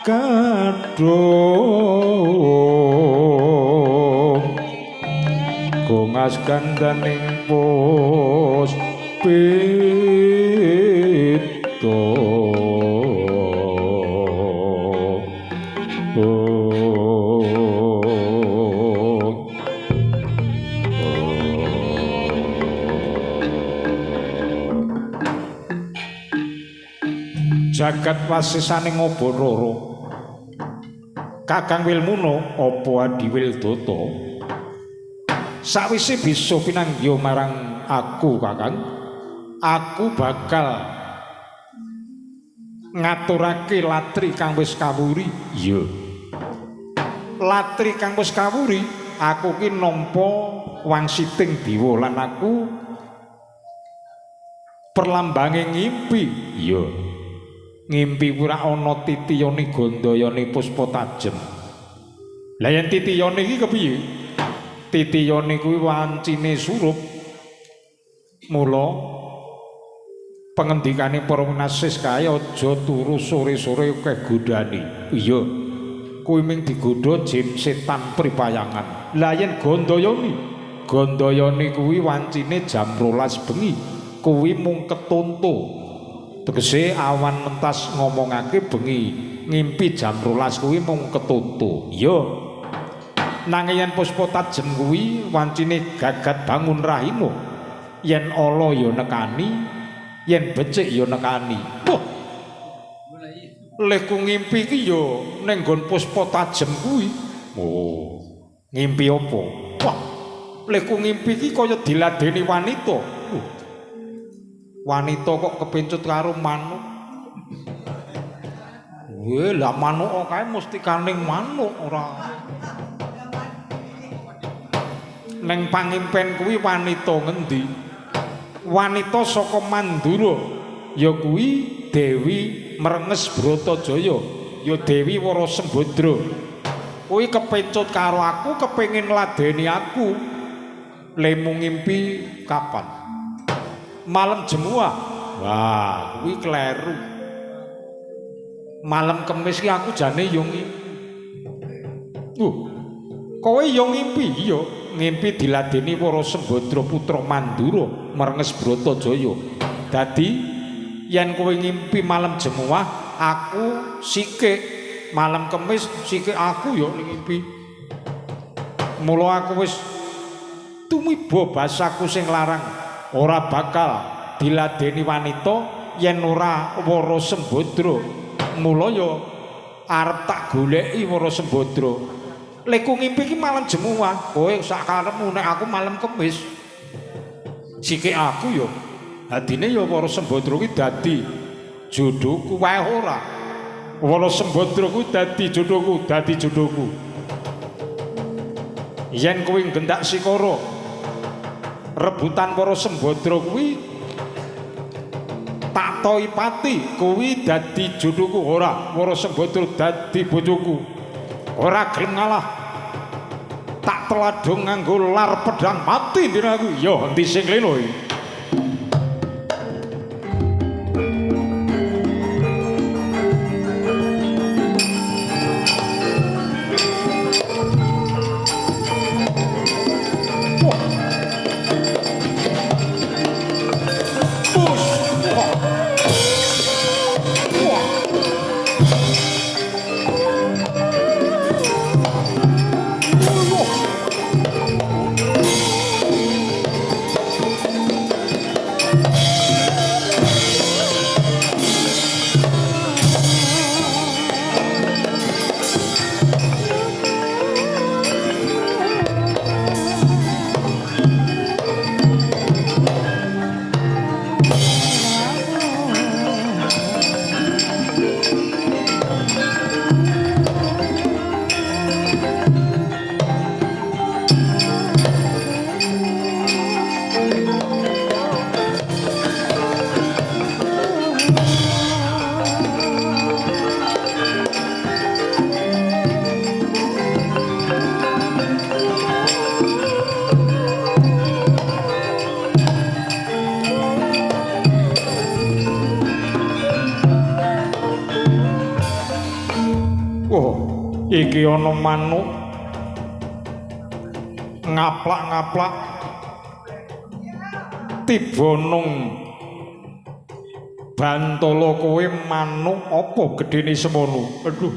kadung gungas gandaning puspita jagat wasisaning Obororo Kakang Wilmuna apa Adi Wildata sakwise bisa pinanggih marang aku Kakang aku bakal ngaturake latri kang wis kawuri iya latri kang wis kawuri aku ki nampa wangsiting dewa lan aku perlambange ngimpi iya ngimpi ora ana titiyane gandayane puspa tajem. Lah yen titiyane iki kepiye? Titiyane kuwi wancine surup. Mula pengendikane para munasis kae aja turu sore-sore akeh godhane. Iya. Kuwi ming digodha jin setan pripayangan. Lah yen gandayane kuwi wancine jam 12 bengi. Kuwi mung ketuntu. Tegese awan mentas ngomongake bengi ngimpi jam 12 kuwi mung ketuntu. Iya. Nanging yen puspa tajem kuwi wancine gagat bangun rahina. Yen ala ya nekani, yen becik ya nekani. Wah. Leh ku ngimpi iki ya ning nggon puspa tajem kuwi. Oh. Ngimpi apa? Wah. Leh ku ngimpi iki kaya diladeni wanita. Wanita kok kepencut karo manuk. Weh, lah manuk kae mesti kaning manuk ora. Neng pangimpen kuwi wanita ngendi? Wanita saka Mandura. Ya kuwi Dewi Mrenges Bratajaya, ya Dewi Wara Sembadra. Kuwi kepencut karo aku, kepengin ladeni aku. Lemu ngimpi kapan? malam jemuah. Wah, kuwi kleru. Malam Kemis ki aku jane yo ngimpi. Kowe yo ngimpi iya, ngimpi diladeni Wara Sembadra putra Mandura merenges Bratajaya. Dadi yen kowe ngimpi malam jemuah, aku sikik malam Kemis sikik aku yo ngimpi. Mula aku wis tumiba basaku sing larang, ora bakal diladeni wanita yen ora Wara Sembadra. Mula ya arep tak goleki Wara Sembadra. Lek ku ngimpi ki malam jemuah, kowe sak karepmu nek aku malam Kemis. Sikik aku ya adine ya Wara Sembadra kuwi dadi jodohku wae ora. Wara Sembadra kuwi dadi jodohku, dadi jodohku. Yen kowe gendak sikara rebutan Wara Sembadra kuwi tak toi pati kuwi dadi jodohku ora, Wara Sembadra dadi bojoku. Ora gelem ngalah. Tak teladung nganggo lar pedang mati dina aku. Yo endi sing leno iki? Iki ana manuk ngaplak-ngaplak tiba nung Bantala kowe manuk apa gedene semono. Aduh,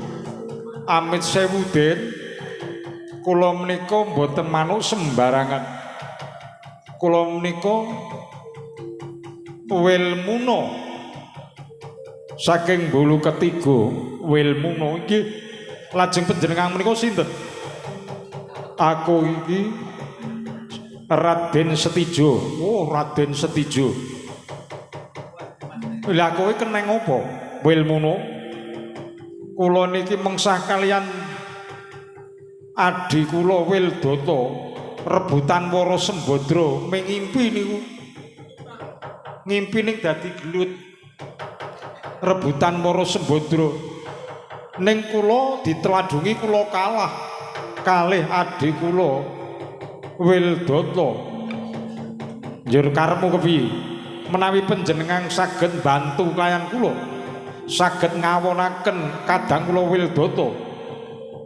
amit sewu Den, kula menika mboten manuk sembarangan. Kula menika Wilmuna saking Bulu Ketiga. Wilmuna iki lajeng panjenengan menika sinten? Aku iki Raden Setijo. Oh, Raden Setijo. Lah kowe keneng apa? Wilmuna. Kula niki mengsah kalian adi kula Wildata rebutan Wara Sembadra mengimpi niku. Ngimpi ning dadi gelut. Rebutan Wara Sembadra. Ning kula diteladungi kula kalah kalih adik kula Wildata. Njur karepmu kepiye? Menawi panjenengan saged bantu kaliyan kula, saged ngawonaken kadang kula Wildata,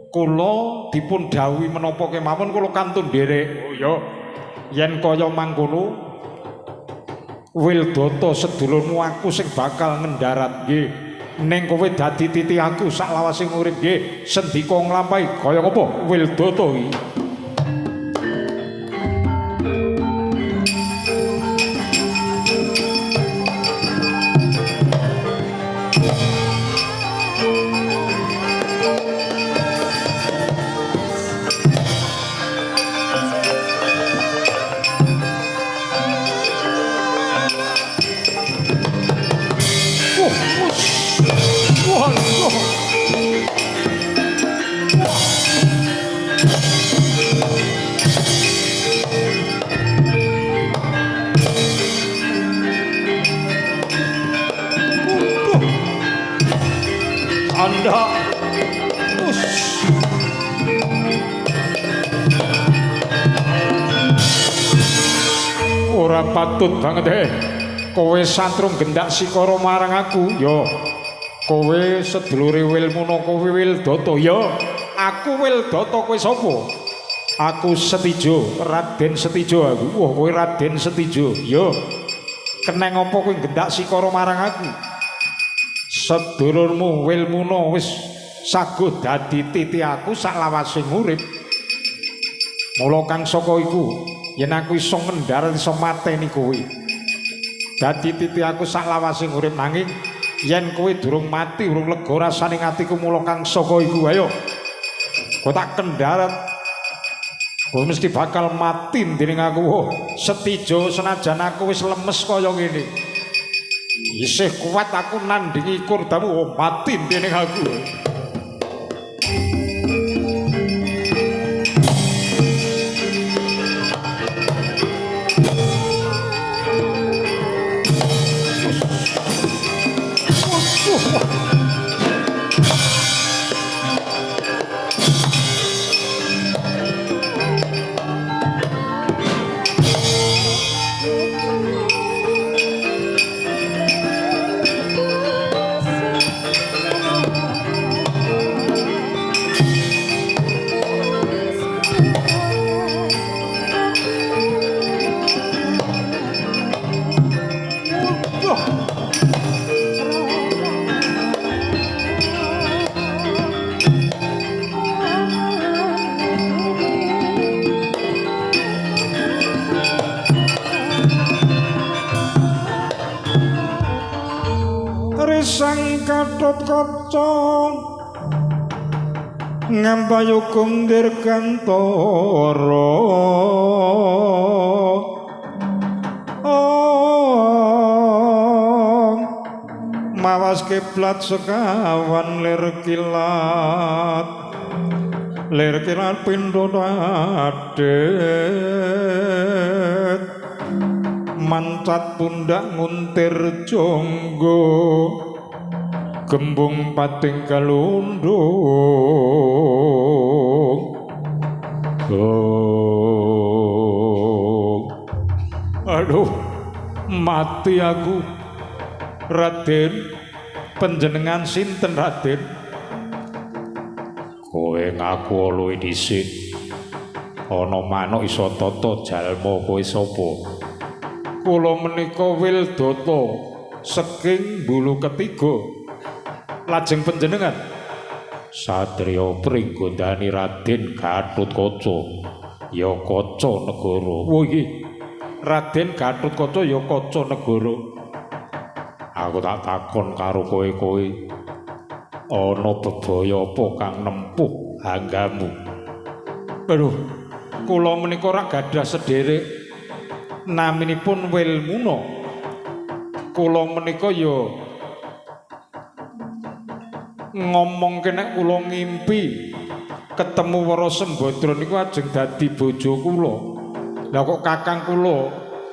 kula dipun dawuhi menapa kemawon kula kantun nderek. Oh ya, yen kaya mangkono Wildata sedulurmu aku sing bakal ngendarat nggih. Ning kowe dadi titi aku sak lawasing urip nggih. Sendika nglampahi kaya apa Wildata iki? Anda ora patut banget kowe santrung gendak sikara marang aku ya kowe sedulure Wilmuna kowe Wildata ya aku Wildata kowe sapa aku Setijo Raden Setijo aku wah kowe Raden Setijo ya keneng apa kowe gendak sikara marang aku sedulurmu Wilmuna wis saguh dadi titi aku saklawasing urip mula kang saka iku yen aku iso ngendhar iso mateni kowe dadi titi aku saklawasing urip nanging yen kowe durung mati urung lega rasane atiku mula kang saka iku ayo kowe tak kendharat kowe mesti bakal mati dening aku Setijo senajan aku wis lemes kaya ngene isih kuat aku nandingi kurdamu mati dening aku Sang Gatot Kaca ngampayukum dirgantara mawas kiblat sekawan lir kilat pindho adet mancat pundak nguntir jonggo gembung pating kalundung aduh mati aku Raden panjenengan sinten Raden kowe ngaku luwih dhisik ana manuk iso tata jalma kowe sapa kula menika Wildata saking Bulu Ketiga lajeng panjenengan satriya pringgondani Raden Gatotkaca ya Kaca Negara wah iki Raden Gatotkaca ya Kaca Negara aku tak takon karo kowe ana bebaya apa kang nempuh anggamu aduh kula menika ora gadah sederek naminipun Wilmuna kula menika ya ngomong kene kula ngimpi ketemu Wara Sembadra niku ajeng dadi bojo kula. Lah kok kakang kula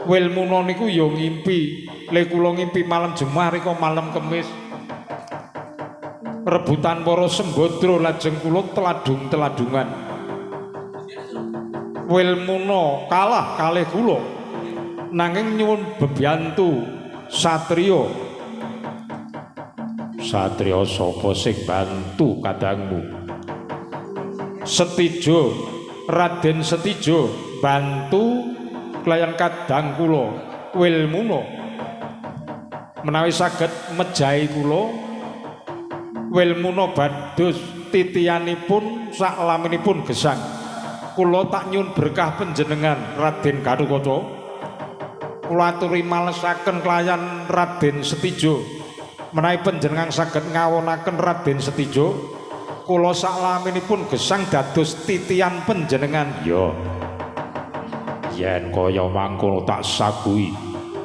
Wilmuna niku ya ngimpi, le kula ngimpi malam Jumat rika malam Kemis. Rebutan Wara Sembadra lajeng kula teladung-teladungan. Wilmuna kalah kalih kula. Nanging nyuwun bebiyantu satriya Satria sapa sing bantu kadangmu Setijo Raden Setijo bantu kelayan kadang kula Wilmuna menawi saged mejahi kula Wilmuna bados titianipun saklaminipun gesang kula tak nyuwun berkah panjenengan Raden Gatotkaca kula aturi malesaken kelayan Raden Setijo menawi panjenengan saged ngawonaken Raden Setijo kula saklaminipun gesang dados titian panjenengan ya yen kaya mangkono tak saguhi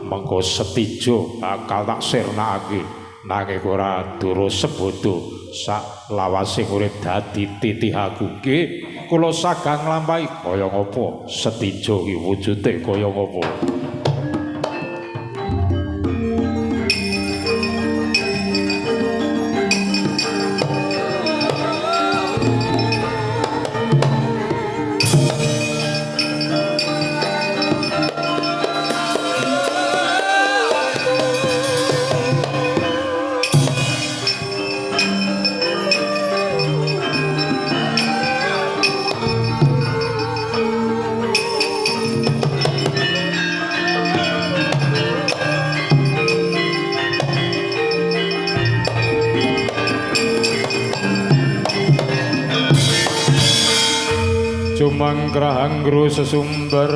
mengko Setijo bakal tak sirnakake nanging ora Dura Sembada saklawasing urip dadi titih aku nggih kula sagang nglampahi kaya ngapa Setijo iki wujude kaya ngapa manggrahanggro sesumber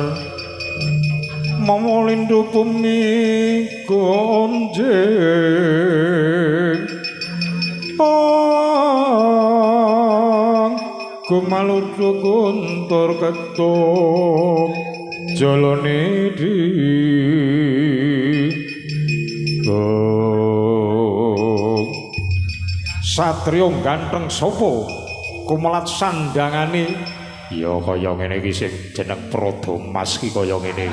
mamolindo bumi gonjeng kumaludu guntur ketuk jalane di Satrio ganteng sapa kumelat sandangane ya kaya ngene iki sing jeneng Prodomas ki kaya ngene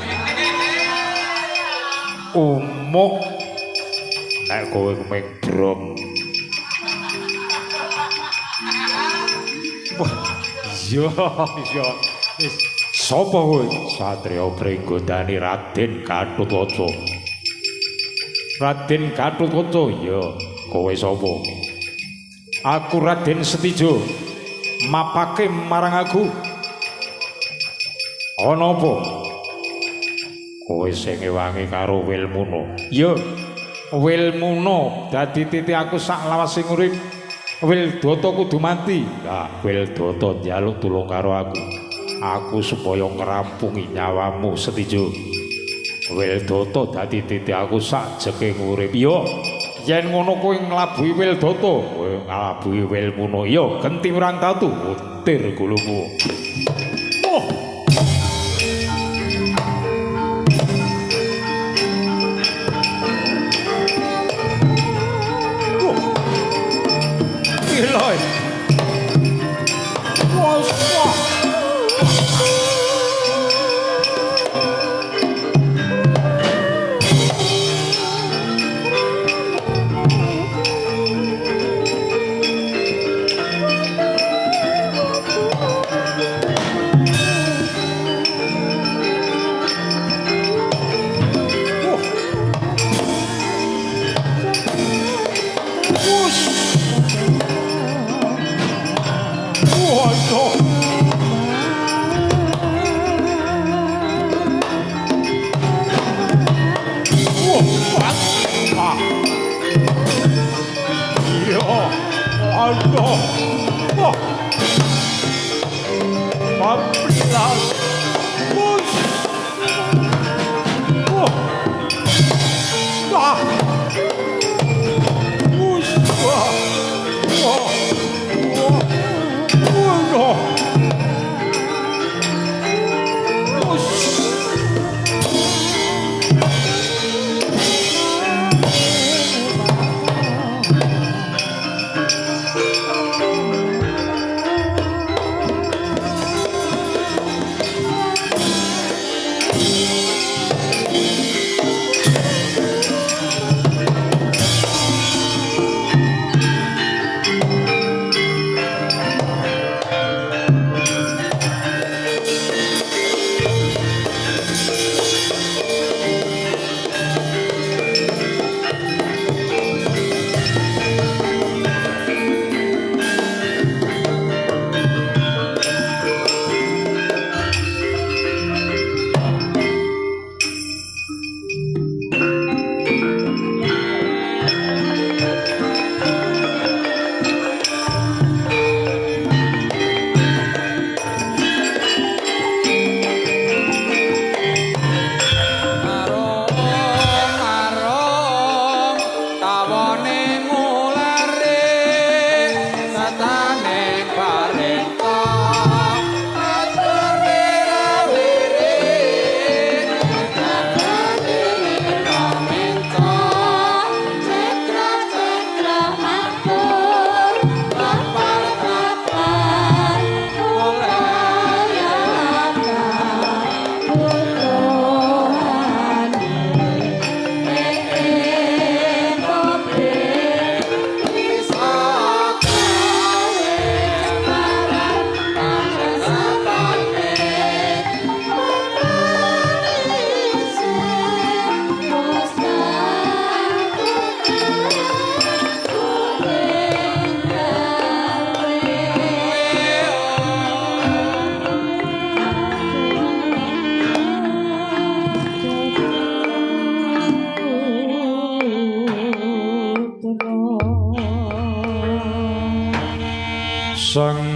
umuk nek kowe kumengbrong iya wis sapa kowe Satrio Pringgodani Raden Gatotkaca Raden Gatotkaca ya kowe sapa aku Raden Setijo mapake marang aku ana apa kowe sing ngewangi karo Wilmuna ya Wilmuna dadi titik aku sak lawas sing urip Wildata kudu mati lah Wildata njaluk tulung karo aku supaya ngrampungi nyawamu Setijo Wildata dadi titik aku sak jeke urip ya yen ngono kowe nglabuhi Wildata kowe nglabuhi Wilmuna ya genti urang tatu utir gulumu Lord. sang